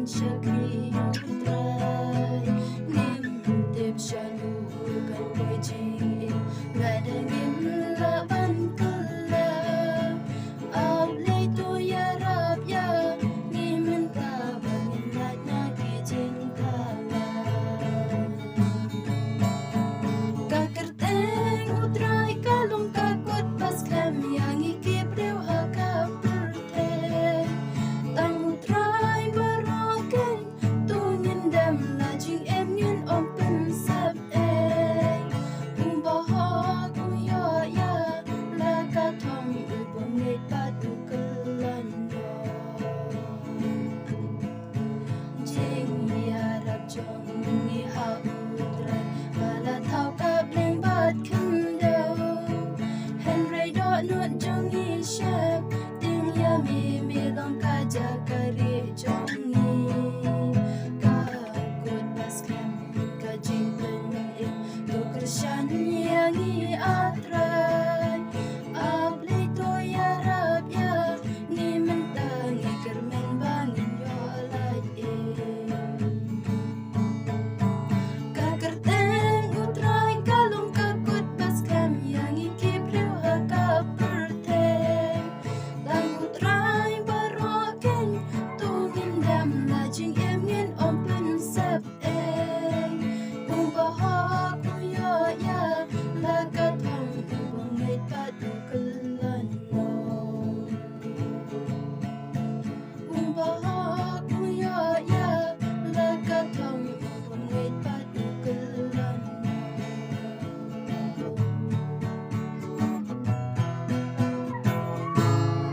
shakri utrai nim tip shanu kan koi ji ngada ngim la ban kala ab le tu ya rab ya ngimen ta bangin na ki jin kala kakerteng utrai kalung kakut pas kam yang ikip reu hakap Nuốt trong nghi shak tiếng ya mi mi long ca ja kari cho